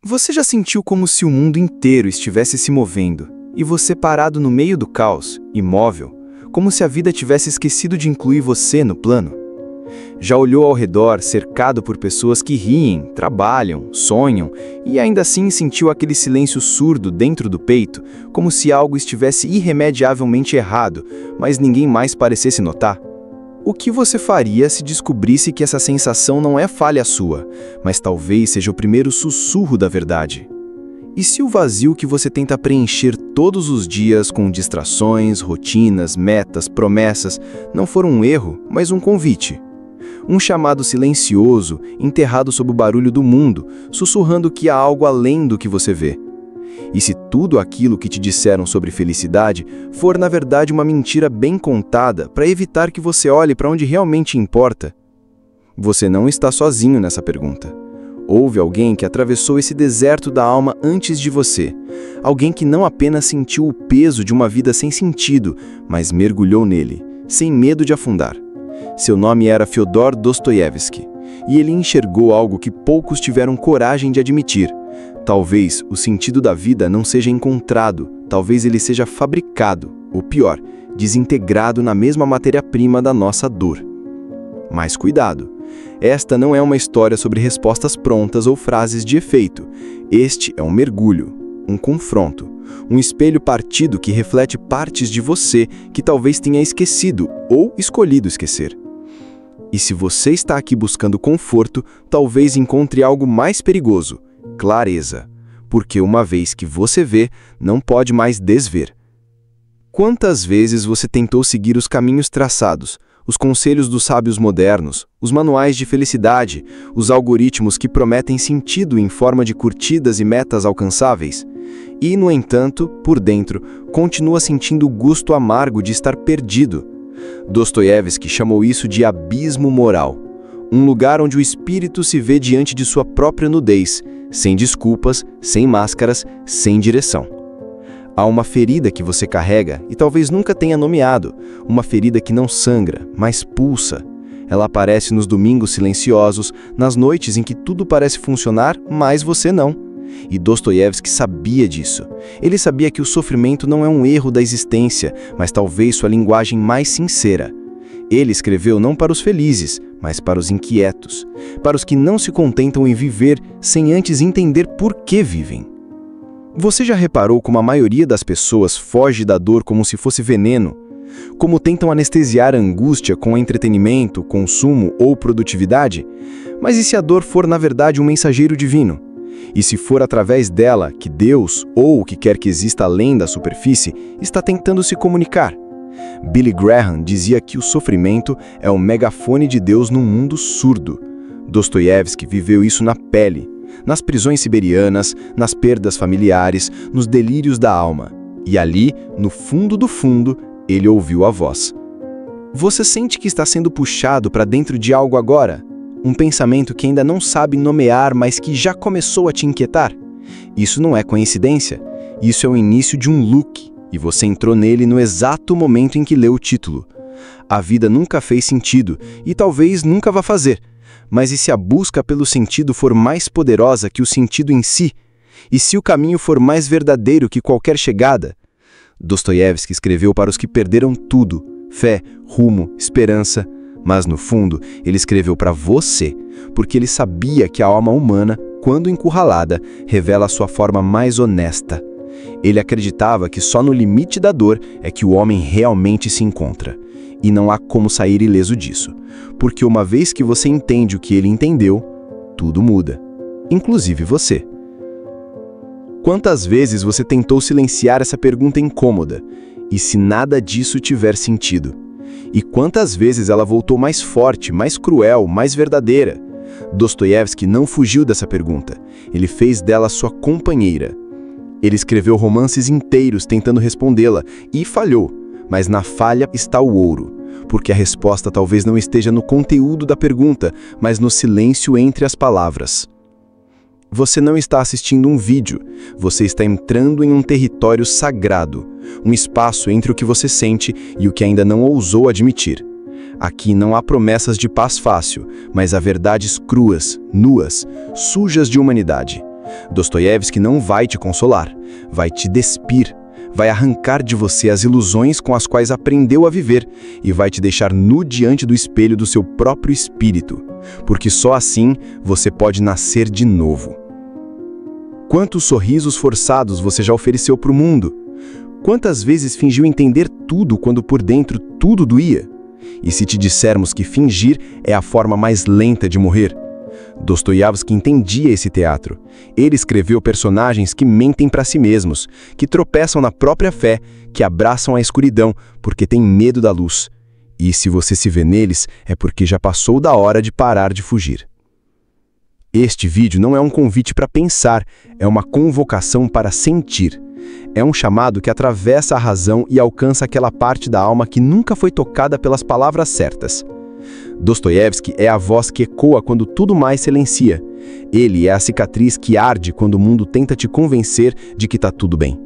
Você já sentiu como se o mundo inteiro estivesse se movendo, e você parado no meio do caos, imóvel, como se a vida tivesse esquecido de incluir você no plano? Já olhou ao redor, cercado por pessoas que riem, trabalham, sonham, e ainda assim sentiu aquele silêncio surdo dentro do peito, como se algo estivesse irremediavelmente errado, mas ninguém mais parecesse notar? O que você faria se descobrisse que essa sensação não é falha sua, mas talvez seja o primeiro sussurro da verdade? E se o vazio que você tenta preencher todos os dias com distrações, rotinas, metas, promessas, não for um erro, mas um convite? Um chamado silencioso, enterrado sob o barulho do mundo, sussurrando que há algo além do que você vê. E se tudo aquilo que te disseram sobre felicidade for na verdade uma mentira bem contada para evitar que você olhe para onde realmente importa? Você não está sozinho nessa pergunta. Houve alguém que atravessou esse deserto da alma antes de você. Alguém que não apenas sentiu o peso de uma vida sem sentido, mas mergulhou nele, sem medo de afundar. Seu nome era Fyodor Dostoiévski, e ele enxergou algo que poucos tiveram coragem de admitir. Talvez o sentido da vida não seja encontrado, talvez ele seja fabricado, ou pior, desintegrado na mesma matéria-prima da nossa dor. Mas cuidado, esta não é uma história sobre respostas prontas ou frases de efeito. Este é um mergulho, um confronto, um espelho partido que reflete partes de você que talvez tenha esquecido ou escolhido esquecer. E se você está aqui buscando conforto, talvez encontre algo mais perigoso: clareza, porque uma vez que você vê, não pode mais desver. Quantas vezes você tentou seguir os caminhos traçados, os conselhos dos sábios modernos, os manuais de felicidade, os algoritmos que prometem sentido em forma de curtidas e metas alcançáveis? E, no entanto, por dentro, continua sentindo o gosto amargo de estar perdido. Dostoiévski chamou isso de abismo moral, um lugar onde o espírito se vê diante de sua própria nudez, sem desculpas, sem máscaras, sem direção. Há uma ferida que você carrega e talvez nunca tenha nomeado, uma ferida que não sangra, mas pulsa. Ela aparece nos domingos silenciosos, nas noites em que tudo parece funcionar, mas você não. E Dostoiévski sabia disso. Ele sabia que o sofrimento não é um erro da existência, mas talvez sua linguagem mais sincera. Ele escreveu não para os felizes, mas para os inquietos, para os que não se contentam em viver sem antes entender por que vivem. Você já reparou como a maioria das pessoas foge da dor como se fosse veneno? Como tentam anestesiar a angústia com entretenimento, consumo ou produtividade? Mas e se a dor for na verdade um mensageiro divino? E se for através dela que Deus, ou o que quer que exista além da superfície, está tentando se comunicar? Billy Graham dizia que o sofrimento é o megafone de Deus num mundo surdo. Dostoiévski viveu isso na pele, nas prisões siberianas, nas perdas familiares, nos delírios da alma. E ali, no fundo do fundo, ele ouviu a voz. Você sente que está sendo puxado para dentro de algo agora? Um pensamento que ainda não sabe nomear, mas que já começou a te inquietar? Isso não é coincidência. Isso é o início de um loop, e você entrou nele no exato momento em que leu o título. A vida nunca fez sentido, e talvez nunca vá fazer. Mas e se a busca pelo sentido for mais poderosa que o sentido em si? E se o caminho for mais verdadeiro que qualquer chegada? Dostoiévski escreveu para os que perderam tudo: fé, rumo, esperança. Mas, no fundo, ele escreveu para você, porque ele sabia que a alma humana, quando encurralada, revela a sua forma mais honesta. Ele acreditava que só no limite da dor é que o homem realmente se encontra. E não há como sair ileso disso, porque uma vez que você entende o que ele entendeu, tudo muda, inclusive você. Quantas vezes você tentou silenciar essa pergunta incômoda? E se nada disso tiver sentido? E quantas vezes ela voltou mais forte, mais cruel, mais verdadeira? Dostoiévski não fugiu dessa pergunta. Ele fez dela sua companheira. Ele escreveu romances inteiros tentando respondê-la e falhou. Mas na falha está o ouro, porque a resposta talvez não esteja no conteúdo da pergunta, mas no silêncio entre as palavras. Você não está assistindo um vídeo, você está entrando em um território sagrado, um espaço entre o que você sente e o que ainda não ousou admitir. Aqui não há promessas de paz fácil, mas há verdades cruas, nuas, sujas de humanidade. Dostoiévski não vai te consolar, vai te despir, vai arrancar de você as ilusões com as quais aprendeu a viver e vai te deixar nu diante do espelho do seu próprio espírito, porque só assim você pode nascer de novo. Quantos sorrisos forçados você já ofereceu para o mundo? Quantas vezes fingiu entender tudo quando por dentro tudo doía? E se te dissermos que fingir é a forma mais lenta de morrer? Dostoiévski entendia esse teatro. Ele escreveu personagens que mentem para si mesmos, que tropeçam na própria fé, que abraçam a escuridão porque têm medo da luz. E se você se vê neles, é porque já passou da hora de parar de fugir. Este vídeo não é um convite para pensar, é uma convocação para sentir. É um chamado que atravessa a razão e alcança aquela parte da alma que nunca foi tocada pelas palavras certas. Dostoiévski é a voz que ecoa quando tudo mais silencia. Ele é a cicatriz que arde quando o mundo tenta te convencer de que está tudo bem.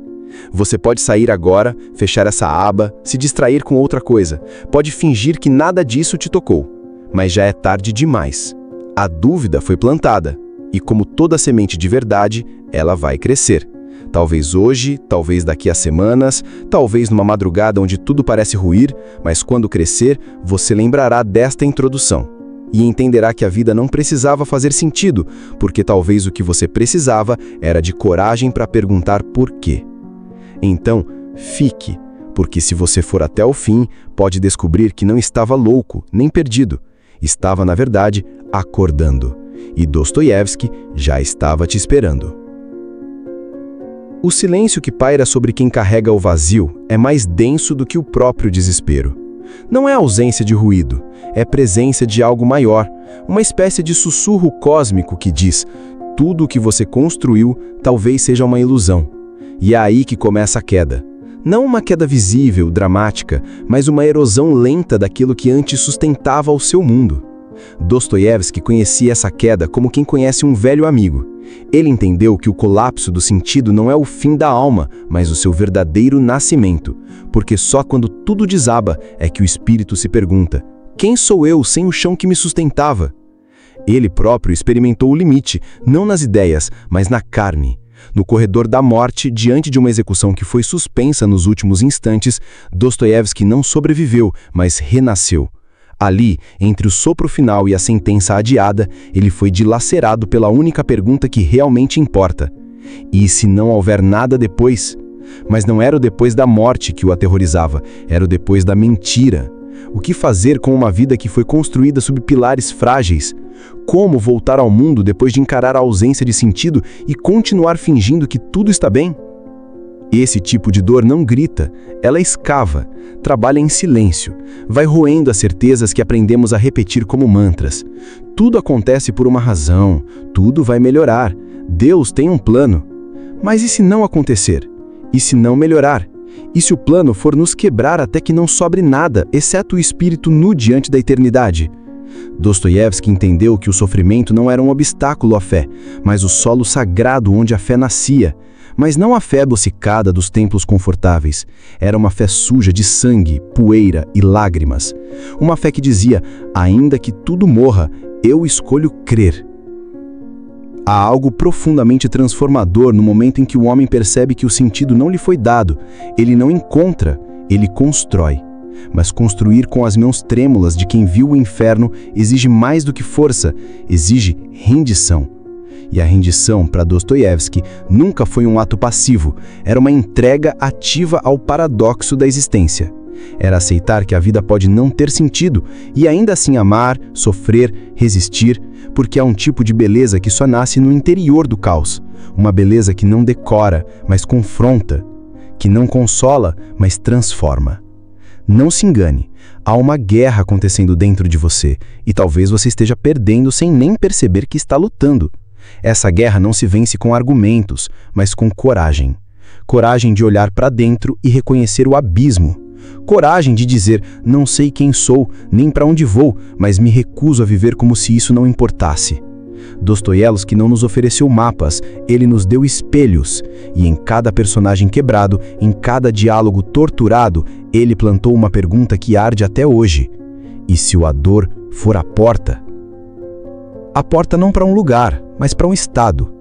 Você pode sair agora, fechar essa aba, se distrair com outra coisa. Pode fingir que nada disso te tocou. Mas já é tarde demais. A dúvida foi plantada. E como toda semente de verdade, ela vai crescer. Talvez hoje, talvez daqui a semanas, talvez numa madrugada onde tudo parece ruir, mas quando crescer, você lembrará desta introdução. E entenderá que a vida não precisava fazer sentido, porque talvez o que você precisava era de coragem para perguntar por quê. Então, fique, porque se você for até o fim, pode descobrir que não estava louco, nem perdido. Estava, na verdade, acordando. E Dostoiévski já estava te esperando. O silêncio que paira sobre quem carrega o vazio é mais denso do que o próprio desespero. Não é ausência de ruído, é presença de algo maior, uma espécie de sussurro cósmico que diz: tudo o que você construiu talvez seja uma ilusão. E é aí que começa a queda. Não uma queda visível, dramática, mas uma erosão lenta daquilo que antes sustentava o seu mundo. Dostoiévski conhecia essa queda como quem conhece um velho amigo. Ele entendeu que o colapso do sentido não é o fim da alma, mas o seu verdadeiro nascimento, porque só quando tudo desaba é que o espírito se pergunta: quem sou eu sem o chão que me sustentava? Ele próprio experimentou o limite, não nas ideias, mas na carne. No corredor da morte, diante de uma execução que foi suspensa nos últimos instantes, Dostoiévski não sobreviveu, mas renasceu. Ali, entre o sopro final e a sentença adiada, ele foi dilacerado pela única pergunta que realmente importa: e se não houver nada depois? Mas não era o depois da morte que o aterrorizava, era o depois da mentira. O que fazer com uma vida que foi construída sob pilares frágeis? Como voltar ao mundo depois de encarar a ausência de sentido e continuar fingindo que tudo está bem? Esse tipo de dor não grita, ela escava, trabalha em silêncio, vai roendo as certezas que aprendemos a repetir como mantras. Tudo acontece por uma razão, tudo vai melhorar, Deus tem um plano. Mas e se não acontecer? E se não melhorar? E se o plano for nos quebrar até que não sobre nada, exceto o espírito nu diante da eternidade? Dostoiévski entendeu que o sofrimento não era um obstáculo à fé, mas o solo sagrado onde a fé nascia. Mas não a fé adocicada dos templos confortáveis. Era uma fé suja de sangue, poeira e lágrimas. Uma fé que dizia: ainda que tudo morra, eu escolho crer. Há algo profundamente transformador no momento em que o homem percebe que o sentido não lhe foi dado. Ele não encontra, ele constrói. Mas construir com as mãos trêmulas de quem viu o inferno exige mais do que força, exige rendição. E a rendição, para Dostoiévski, nunca foi um ato passivo, era uma entrega ativa ao paradoxo da existência. Era aceitar que a vida pode não ter sentido e ainda assim amar, sofrer, resistir, porque há um tipo de beleza que só nasce no interior do caos. Uma beleza que não decora, mas confronta, que não consola, mas transforma. Não se engane, há uma guerra acontecendo dentro de você e talvez você esteja perdendo sem nem perceber que está lutando. Essa guerra não se vence com argumentos, mas com coragem. Coragem de olhar para dentro e reconhecer o abismo. Coragem de dizer: não sei quem sou, nem para onde vou, mas me recuso a viver como se isso não importasse. Dostoiévski não nos ofereceu mapas, ele nos deu espelhos. E em cada personagem quebrado, em cada diálogo torturado, ele plantou uma pergunta que arde até hoje: e se a dor for a porta? A porta não para um lugar, mas para um estado.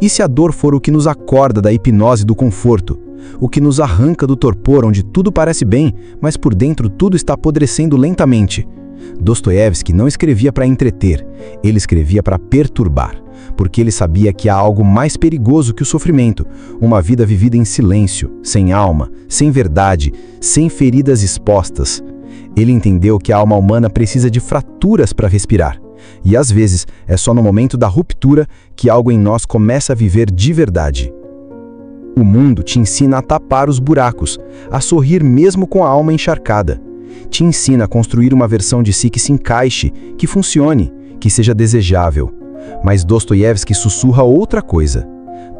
E se a dor for o que nos acorda da hipnose do conforto, o que nos arranca do torpor onde tudo parece bem, mas por dentro tudo está apodrecendo lentamente? Dostoiévski não escrevia para entreter, ele escrevia para perturbar, porque ele sabia que há algo mais perigoso que o sofrimento, uma vida vivida em silêncio, sem alma, sem verdade, sem feridas expostas. Ele entendeu que a alma humana precisa de fraturas para respirar, e às vezes é só no momento da ruptura que algo em nós começa a viver de verdade. O mundo te ensina a tapar os buracos, a sorrir mesmo com a alma encharcada. Te ensina a construir uma versão de si que se encaixe, que funcione, que seja desejável. Mas Dostoiévski sussurra outra coisa.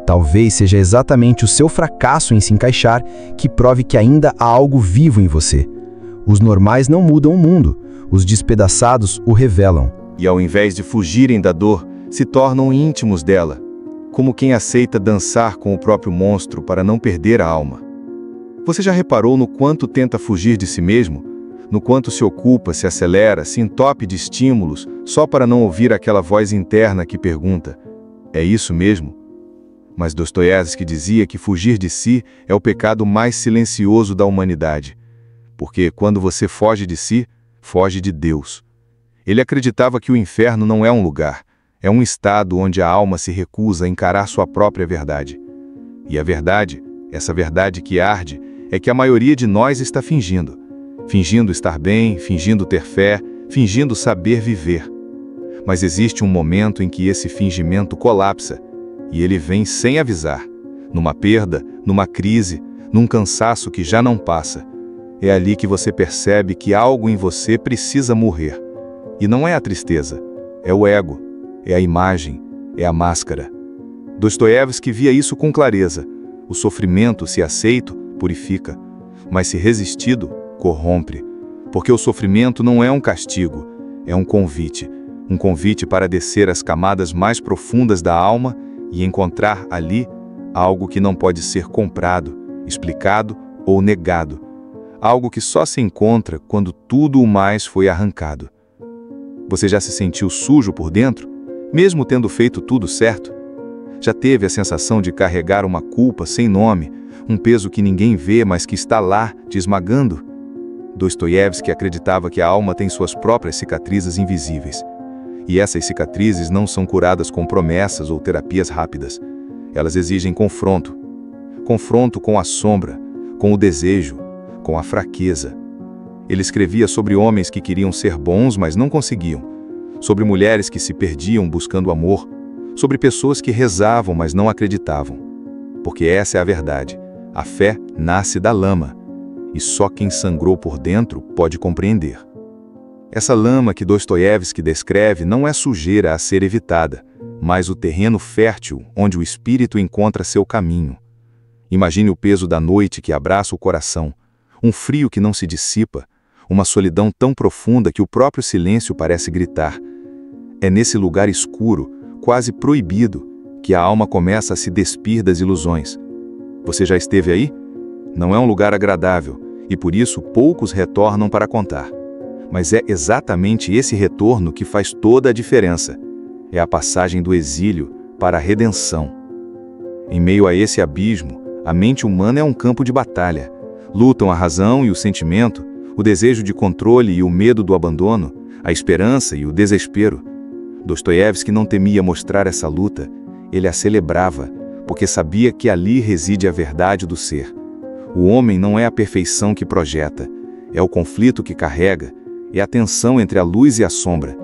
Talvez seja exatamente o seu fracasso em se encaixar que prove que ainda há algo vivo em você. Os normais não mudam o mundo, os despedaçados o revelam. E ao invés de fugirem da dor, se tornam íntimos dela, como quem aceita dançar com o próprio monstro para não perder a alma. Você já reparou no quanto tenta fugir de si mesmo? No quanto se ocupa, se acelera, se entope de estímulos, só para não ouvir aquela voz interna que pergunta: é isso mesmo? Mas Dostoiévski dizia que fugir de si é o pecado mais silencioso da humanidade. Porque quando você foge de si, foge de Deus. Ele acreditava que o inferno não é um lugar, é um estado onde a alma se recusa a encarar sua própria verdade. E a verdade, essa verdade que arde, é que a maioria de nós está fingindo. Fingindo estar bem, fingindo ter fé, fingindo saber viver. Mas existe um momento em que esse fingimento colapsa, e ele vem sem avisar, numa perda, numa crise, num cansaço que já não passa. É ali que você percebe que algo em você precisa morrer. E não é a tristeza, é o ego, é a imagem, é a máscara. Dostoiévski via isso com clareza. O sofrimento, se aceito, purifica, mas se resistido, corrompe. Porque o sofrimento não é um castigo, é um convite para descer às camadas mais profundas da alma e encontrar ali algo que não pode ser comprado, explicado ou negado. Algo que só se encontra quando tudo o mais foi arrancado. Você já se sentiu sujo por dentro, mesmo tendo feito tudo certo? Já teve a sensação de carregar uma culpa sem nome, um peso que ninguém vê, mas que está lá, te esmagando? Dostoiévski acreditava que a alma tem suas próprias cicatrizes invisíveis. E essas cicatrizes não são curadas com promessas ou terapias rápidas. Elas exigem confronto. Confronto com a sombra, com o desejo, com a fraqueza. Ele escrevia sobre homens que queriam ser bons, mas não conseguiam. Sobre mulheres que se perdiam buscando amor. Sobre pessoas que rezavam, mas não acreditavam. Porque essa é a verdade. A fé nasce da lama. E só quem sangrou por dentro pode compreender. Essa lama que Dostoiévski descreve não é sujeira a ser evitada, mas o terreno fértil onde o espírito encontra seu caminho. Imagine o peso da noite que abraça o coração, um frio que não se dissipa, uma solidão tão profunda que o próprio silêncio parece gritar. É nesse lugar escuro, quase proibido, que a alma começa a se despir das ilusões. Você já esteve aí? Não é um lugar agradável, e por isso poucos retornam para contar. Mas é exatamente esse retorno que faz toda a diferença. É a passagem do exílio para a redenção. Em meio a esse abismo, a mente humana é um campo de batalha. Lutam a razão e o sentimento, o desejo de controle e o medo do abandono, a esperança e o desespero. Dostoiévski não temia mostrar essa luta, ele a celebrava, porque sabia que ali reside a verdade do ser. O homem não é a perfeição que projeta, é o conflito que carrega, é a tensão entre a luz e a sombra.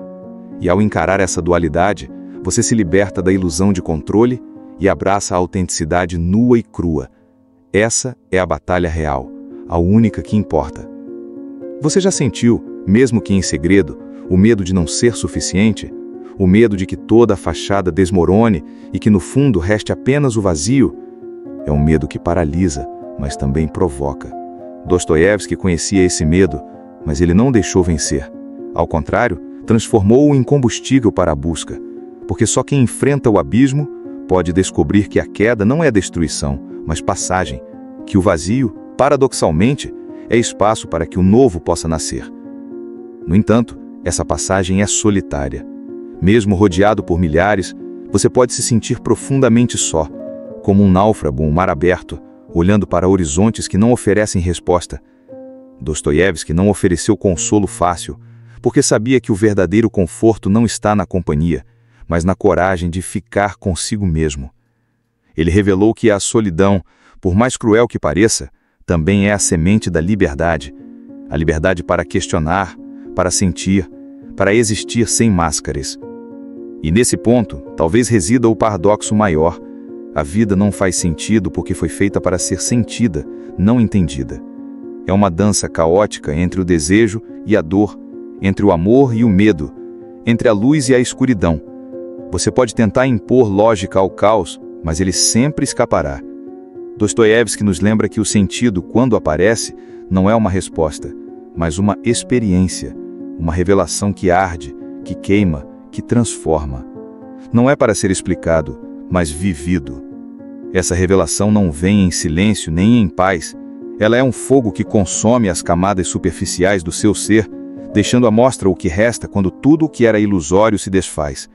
E ao encarar essa dualidade, você se liberta da ilusão de controle e abraça a autenticidade nua e crua. Essa é a batalha real, a única que importa. Você já sentiu, mesmo que em segredo, o medo de não ser suficiente? O medo de que toda a fachada desmorone e que no fundo reste apenas o vazio? É um medo que paralisa, mas também provoca. Dostoiévski conhecia esse medo, mas ele não deixou vencer. Ao contrário, transformou-o em combustível para a busca, porque só quem enfrenta o abismo pode descobrir que a queda não é destruição, mas passagem, que o vazio, paradoxalmente, é espaço para que o novo possa nascer. No entanto, essa passagem é solitária. Mesmo rodeado por milhares, Você pode se sentir profundamente só, como um náufrago em mar aberto, olhando para horizontes que não oferecem resposta. Dostoiévski não ofereceu consolo fácil, porque sabia que o verdadeiro conforto não está na companhia, mas na coragem de ficar consigo mesmo. Ele revelou que a solidão, por mais cruel que pareça, também é a semente da liberdade. A liberdade para questionar, para sentir, para existir sem máscaras. E nesse ponto, talvez resida o paradoxo maior. A vida não faz sentido porque foi feita para ser sentida, não entendida. É uma dança caótica entre o desejo e a dor, entre o amor e o medo, entre a luz e a escuridão. Você pode tentar impor lógica ao caos, mas ele sempre escapará. Dostoiévski nos lembra que o sentido, quando aparece, não é uma resposta, mas uma experiência, uma revelação que arde, que queima, que transforma. Não é para ser explicado, mas vivido. Essa revelação não vem em silêncio nem em paz. Ela é um fogo que consome as camadas superficiais do seu ser, deixando à mostra o que resta quando tudo o que era ilusório se desfaz.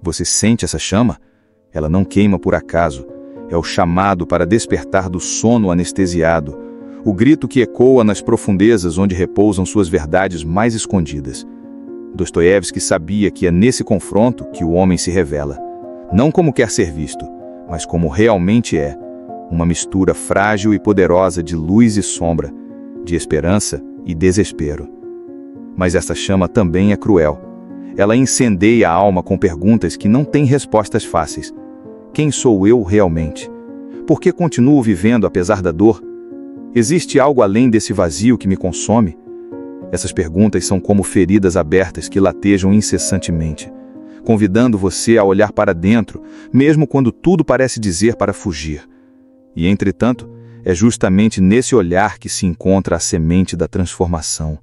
Você sente essa chama? Ela não queima por acaso. É o chamado para despertar do sono anestesiado, o grito que ecoa nas profundezas onde repousam suas verdades mais escondidas. Dostoiévski sabia que é nesse confronto que o homem se revela, não como quer ser visto, mas como realmente é, uma mistura frágil e poderosa de luz e sombra, de esperança e desespero. Mas essa chama também é cruel. Ela incendeia a alma com perguntas que não têm respostas fáceis. Quem sou eu realmente? Por que continuo vivendo apesar da dor? Existe algo além desse vazio que me consome? Essas perguntas são como feridas abertas que latejam incessantemente, convidando você a olhar para dentro, mesmo quando tudo parece dizer para fugir. E, entretanto, é justamente nesse olhar que se encontra a semente da transformação.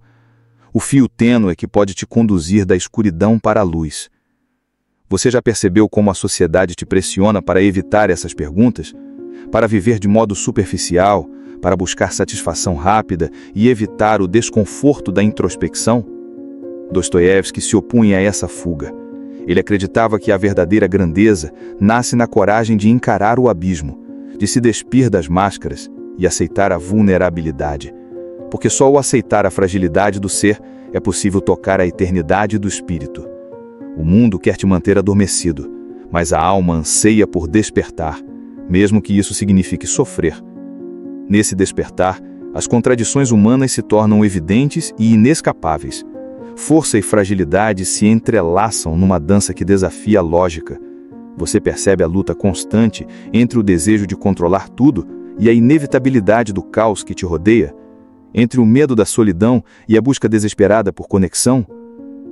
O fio tênue que pode te conduzir da escuridão para a luz. Você já percebeu como a sociedade te pressiona para evitar essas perguntas? Para viver de modo superficial, para buscar satisfação rápida e evitar o desconforto da introspecção? Dostoiévski se opunha a essa fuga. Ele acreditava que a verdadeira grandeza nasce na coragem de encarar o abismo, de se despir das máscaras e aceitar a vulnerabilidade. Porque só ao aceitar a fragilidade do ser é possível tocar a eternidade do espírito. O mundo quer te manter adormecido, mas a alma anseia por despertar, mesmo que isso signifique sofrer. Nesse despertar, as contradições humanas se tornam evidentes e inescapáveis. Força e fragilidade se entrelaçam numa dança que desafia a lógica. Você percebe a luta constante entre o desejo de controlar tudo e a inevitabilidade do caos que te rodeia, entre o medo da solidão e a busca desesperada por conexão.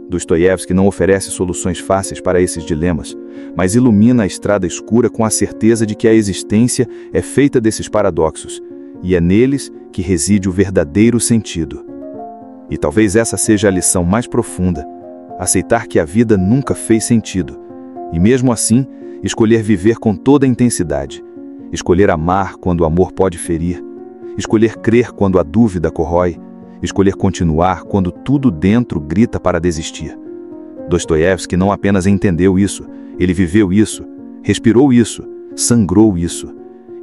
Dostoiévski não oferece soluções fáceis para esses dilemas, mas ilumina a estrada escura com a certeza de que a existência é feita desses paradoxos, e é neles que reside o verdadeiro sentido. E talvez essa seja a lição mais profunda: aceitar que a vida nunca fez sentido, e mesmo assim, escolher viver com toda a intensidade, escolher amar quando o amor pode ferir, escolher crer quando a dúvida corrói, escolher continuar quando tudo dentro grita para desistir. Dostoiévski não apenas entendeu isso, ele viveu isso, respirou isso, sangrou isso,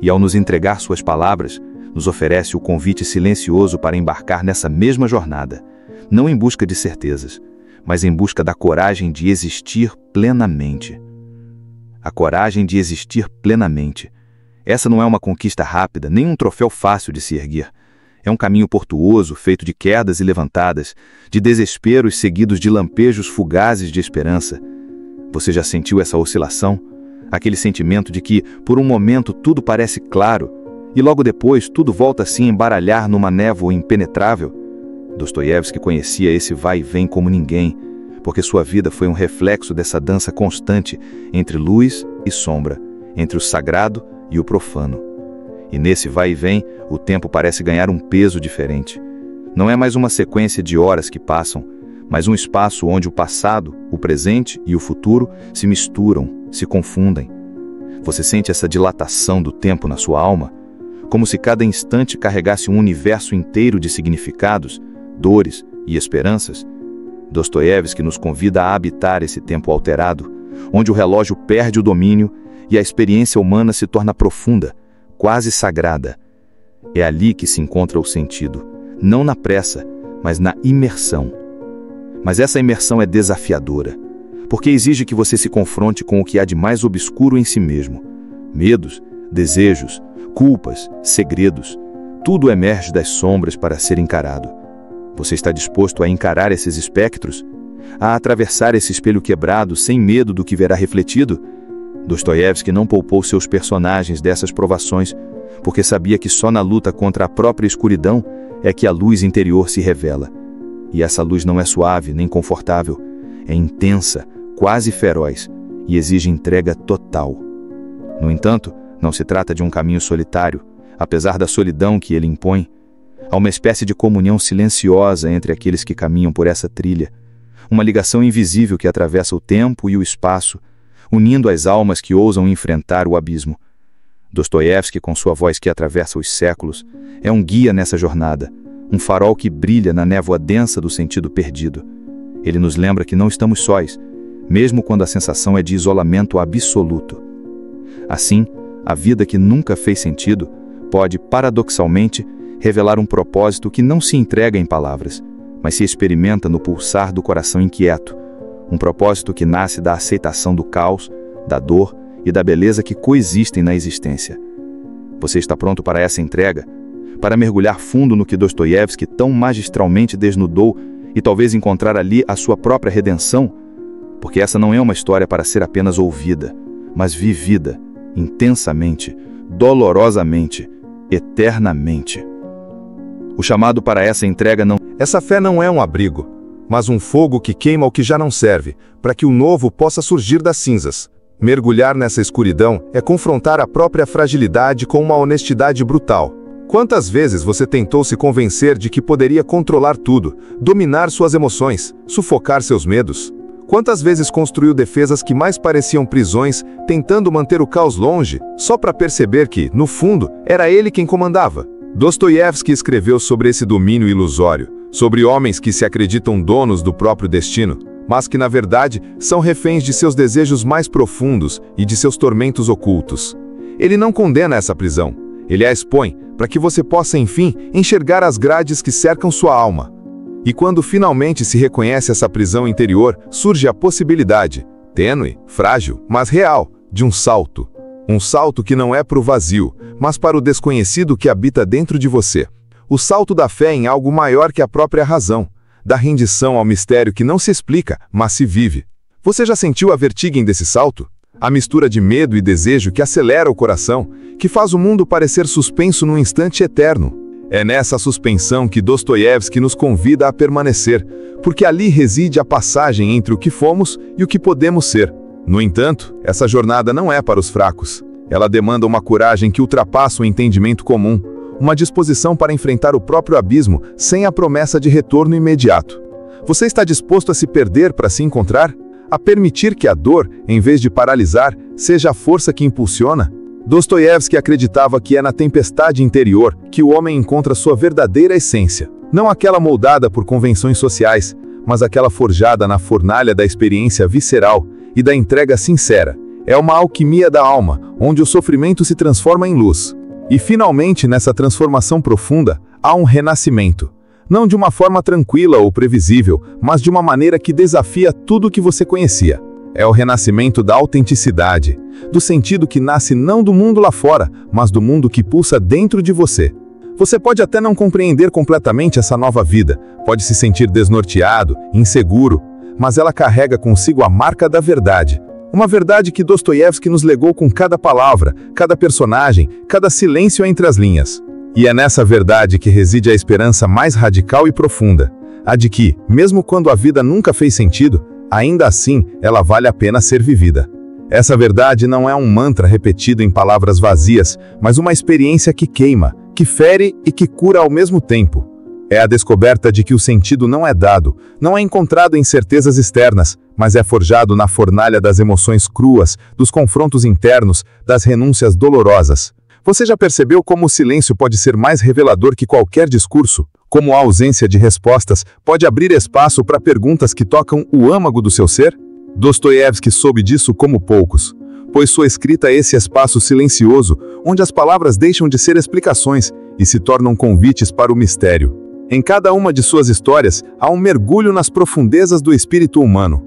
e ao nos entregar suas palavras, nos oferece o convite silencioso para embarcar nessa mesma jornada, não em busca de certezas, mas em busca da coragem de existir plenamente. A coragem de existir plenamente. Essa não é uma conquista rápida, nem um troféu fácil de se erguer. É um caminho tortuoso, feito de quedas e levantadas, de desesperos seguidos de lampejos fugazes de esperança. Você já sentiu essa oscilação? Aquele sentimento de que, por um momento, tudo parece claro, e logo depois tudo volta a se embaralhar numa névoa impenetrável? Dostoiévski conhecia esse vai e vem como ninguém, porque sua vida foi um reflexo dessa dança constante entre luz e sombra, entre o sagrado e o profano. E nesse vai e vem, o tempo parece ganhar um peso diferente. Não é mais uma sequência de horas que passam, mas um espaço onde o passado, o presente e o futuro se misturam, se confundem. Você sente essa dilatação do tempo na sua alma? Como se cada instante carregasse um universo inteiro de significados, dores e esperanças? Dostoiévski nos convida a habitar esse tempo alterado, onde o relógio perde o domínio e a experiência humana se torna profunda, quase sagrada. É ali que se encontra o sentido, não na pressa, mas na imersão. Mas essa imersão é desafiadora, porque exige que você se confronte com o que há de mais obscuro em si mesmo. Medos, desejos, culpas, segredos, tudo emerge das sombras para ser encarado. Você está disposto a encarar esses espectros? A atravessar esse espelho quebrado sem medo do que verá refletido? Dostoiévski não poupou seus personagens dessas provações, porque sabia que só na luta contra a própria escuridão é que a luz interior se revela. E essa luz não é suave nem confortável, é intensa, quase feroz, e exige entrega total. No entanto, não se trata de um caminho solitário, apesar da solidão que ele impõe. Há uma espécie de comunhão silenciosa entre aqueles que caminham por essa trilha, uma ligação invisível que atravessa o tempo e o espaço, unindo as almas que ousam enfrentar o abismo. Dostoiévski, com sua voz que atravessa os séculos, é um guia nessa jornada, um farol que brilha na névoa densa do sentido perdido. Ele nos lembra que não estamos sós, mesmo quando a sensação é de isolamento absoluto. Assim, a vida que nunca fez sentido pode, paradoxalmente, revelar um propósito que não se entrega em palavras, mas se experimenta no pulsar do coração inquieto, um propósito que nasce da aceitação do caos, da dor e da beleza que coexistem na existência. Você está pronto para essa entrega? Para mergulhar fundo no que Dostoiévski tão magistralmente desnudou e talvez encontrar ali a sua própria redenção? Porque essa não é uma história para ser apenas ouvida, mas vivida, intensamente, dolorosamente, eternamente. O chamado para essa entrega não... Essa fé não é um abrigo, mas um fogo que queima o que já não serve, para que o novo possa surgir das cinzas. Mergulhar nessa escuridão é confrontar a própria fragilidade com uma honestidade brutal. Quantas vezes você tentou se convencer de que poderia controlar tudo, dominar suas emoções, sufocar seus medos? Quantas vezes construiu defesas que mais pareciam prisões, tentando manter o caos longe, só para perceber que, no fundo, era ele quem comandava? Dostoiévski escreveu sobre esse domínio ilusório, sobre homens que se acreditam donos do próprio destino, mas que, na verdade, são reféns de seus desejos mais profundos e de seus tormentos ocultos. Ele não condena essa prisão, ele a expõe, para que você possa, enfim, enxergar as grades que cercam sua alma. E quando finalmente se reconhece essa prisão interior, surge a possibilidade, tênue, frágil, mas real, de um salto. Um salto que não é para o vazio, mas para o desconhecido que habita dentro de você. O salto da fé em algo maior que a própria razão, da rendição ao mistério que não se explica, mas se vive. Você já sentiu a vertigem desse salto? A mistura de medo e desejo que acelera o coração, que faz o mundo parecer suspenso num instante eterno. É nessa suspensão que Dostoiévski nos convida a permanecer, porque ali reside a passagem entre o que fomos e o que podemos ser. No entanto, essa jornada não é para os fracos. Ela demanda uma coragem que ultrapassa o entendimento comum, uma disposição para enfrentar o próprio abismo sem a promessa de retorno imediato. Você está disposto a se perder para se encontrar? A permitir que a dor, em vez de paralisar, seja a força que impulsiona? Dostoiévski acreditava que é na tempestade interior que o homem encontra sua verdadeira essência. Não aquela moldada por convenções sociais, mas aquela forjada na fornalha da experiência visceral e da entrega sincera. É uma alquimia da alma, onde o sofrimento se transforma em luz. E finalmente, nessa transformação profunda, há um renascimento. Não de uma forma tranquila ou previsível, mas de uma maneira que desafia tudo o que você conhecia. É o renascimento da autenticidade, do sentido que nasce não do mundo lá fora, mas do mundo que pulsa dentro de você. Você pode até não compreender completamente essa nova vida, pode se sentir desnorteado, inseguro, mas ela carrega consigo a marca da verdade. Uma verdade que Dostoiévski nos legou com cada palavra, cada personagem, cada silêncio entre as linhas. E é nessa verdade que reside a esperança mais radical e profunda, a de que, mesmo quando a vida nunca fez sentido, ainda assim, ela vale a pena ser vivida. Essa verdade não é um mantra repetido em palavras vazias, mas uma experiência que queima, que fere e que cura ao mesmo tempo. É a descoberta de que o sentido não é dado, não é encontrado em certezas externas, mas é forjado na fornalha das emoções cruas, dos confrontos internos, das renúncias dolorosas. Você já percebeu como o silêncio pode ser mais revelador que qualquer discurso? Como a ausência de respostas pode abrir espaço para perguntas que tocam o âmago do seu ser? Dostoiévski soube disso como poucos, pois sua escrita é esse espaço silencioso onde as palavras deixam de ser explicações e se tornam convites para o mistério. Em cada uma de suas histórias há um mergulho nas profundezas do espírito humano,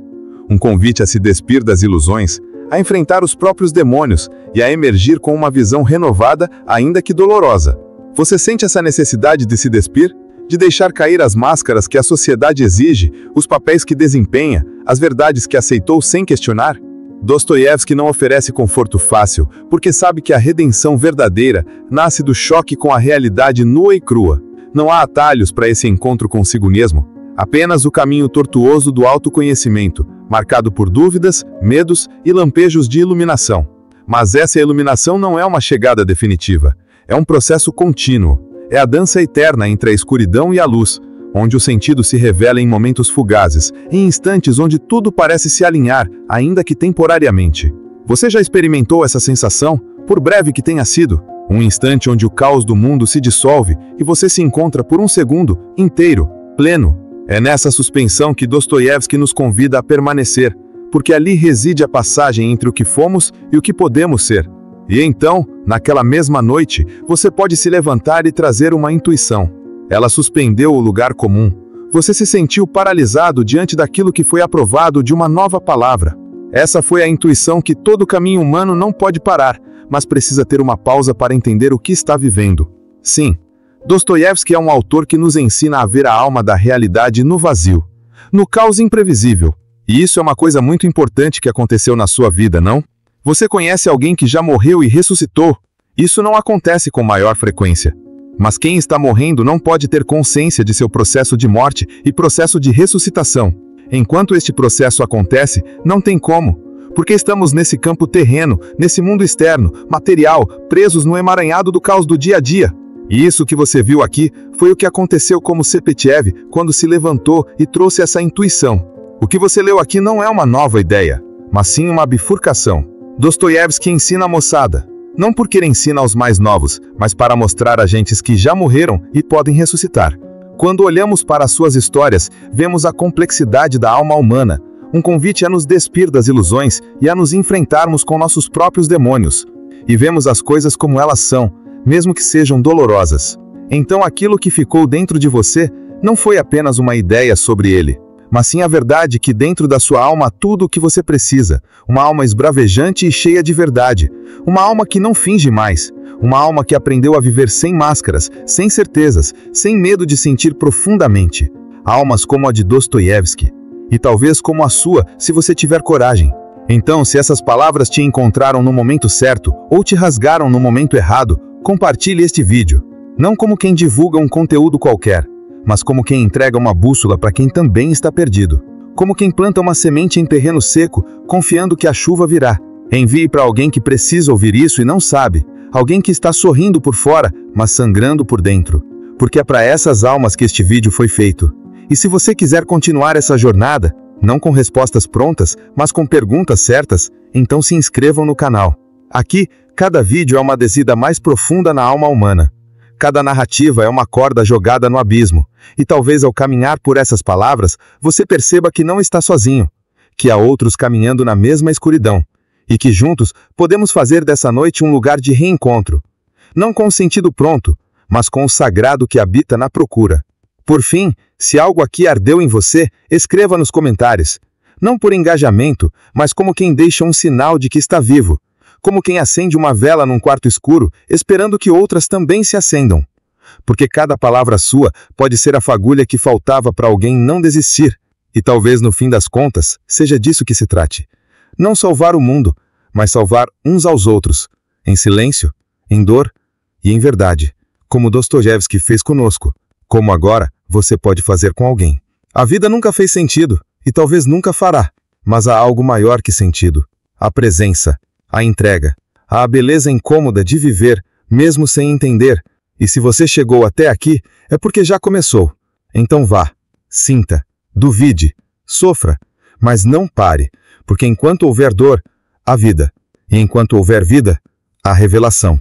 um convite a se despir das ilusões, a enfrentar os próprios demônios e a emergir com uma visão renovada, ainda que dolorosa. Você sente essa necessidade de se despir? De deixar cair as máscaras que a sociedade exige, os papéis que desempenha, as verdades que aceitou sem questionar? Dostoiévski não oferece conforto fácil, porque sabe que a redenção verdadeira nasce do choque com a realidade nua e crua. Não há atalhos para esse encontro consigo mesmo, apenas o caminho tortuoso do autoconhecimento, marcado por dúvidas, medos e lampejos de iluminação. Mas essa iluminação não é uma chegada definitiva, é um processo contínuo. É a dança eterna entre a escuridão e a luz, onde o sentido se revela em momentos fugazes, em instantes onde tudo parece se alinhar, ainda que temporariamente. Você já experimentou essa sensação, por breve que tenha sido? Um instante onde o caos do mundo se dissolve e você se encontra por um segundo, inteiro, pleno. É nessa suspensão que Dostoiévski nos convida a permanecer, porque ali reside a passagem entre o que fomos e o que podemos ser. E então, naquela mesma noite, você pode se levantar e trazer uma intuição. Ela suspendeu o lugar comum. Você se sentiu paralisado diante daquilo que foi aprovado de uma nova palavra. Essa foi a intuição que todo caminho humano não pode parar, mas precisa ter uma pausa para entender o que está vivendo. Sim, Dostoiévski é um autor que nos ensina a ver a alma da realidade no vazio, no caos imprevisível. E isso é uma coisa muito importante que aconteceu na sua vida, não? Você conhece alguém que já morreu e ressuscitou? Isso não acontece com maior frequência. Mas quem está morrendo não pode ter consciência de seu processo de morte e processo de ressuscitação. Enquanto este processo acontece, não tem como, porque estamos nesse campo terreno, nesse mundo externo, material, presos no emaranhado do caos do dia a dia. E isso que você viu aqui foi o que aconteceu como Sepetiev quando se levantou e trouxe essa intuição. O que você leu aqui não é uma nova ideia, mas sim uma bifurcação. Dostoiévski ensina a moçada, não porque ele ensina aos mais novos, mas para mostrar a gentes que já morreram e podem ressuscitar. Quando olhamos para as suas histórias, vemos a complexidade da alma humana, um convite a nos despir das ilusões e a nos enfrentarmos com nossos próprios demônios. E vemos as coisas como elas são, mesmo que sejam dolorosas. Então aquilo que ficou dentro de você não foi apenas uma ideia sobre ele, mas sim a verdade que dentro da sua alma há tudo o que você precisa, uma alma esbravejante e cheia de verdade, uma alma que não finge mais, uma alma que aprendeu a viver sem máscaras, sem certezas, sem medo de sentir profundamente. Almas como a de Dostoiévski, e talvez como a sua, se você tiver coragem. Então, se essas palavras te encontraram no momento certo, ou te rasgaram no momento errado, compartilhe este vídeo, não como quem divulga um conteúdo qualquer, mas como quem entrega uma bússola para quem também está perdido. Como quem planta uma semente em terreno seco, confiando que a chuva virá. Envie para alguém que precisa ouvir isso e não sabe. Alguém que está sorrindo por fora, mas sangrando por dentro. Porque é para essas almas que este vídeo foi feito. E se você quiser continuar essa jornada, não com respostas prontas, mas com perguntas certas, então se inscrevam no canal. Aqui, cada vídeo é uma descida mais profunda na alma humana. Cada narrativa é uma corda jogada no abismo, e talvez ao caminhar por essas palavras, você perceba que não está sozinho, que há outros caminhando na mesma escuridão, e que juntos podemos fazer dessa noite um lugar de reencontro, não com o sentido pronto, mas com o sagrado que habita na procura. Por fim, se algo aqui ardeu em você, escreva nos comentários, não por engajamento, mas como quem deixa um sinal de que está vivo, como quem acende uma vela num quarto escuro, esperando que outras também se acendam. Porque cada palavra sua pode ser a fagulha que faltava para alguém não desistir, e talvez no fim das contas, seja disso que se trate. Não salvar o mundo, mas salvar uns aos outros, em silêncio, em dor e em verdade, como Dostoiévski fez conosco, como agora você pode fazer com alguém. A vida nunca fez sentido, e talvez nunca fará, mas há algo maior que sentido, a presença, a entrega, a beleza incômoda de viver, mesmo sem entender. E se você chegou até aqui, é porque já começou. Então vá, sinta, duvide, sofra, mas não pare, porque enquanto houver dor, há vida. E enquanto houver vida, há revelação.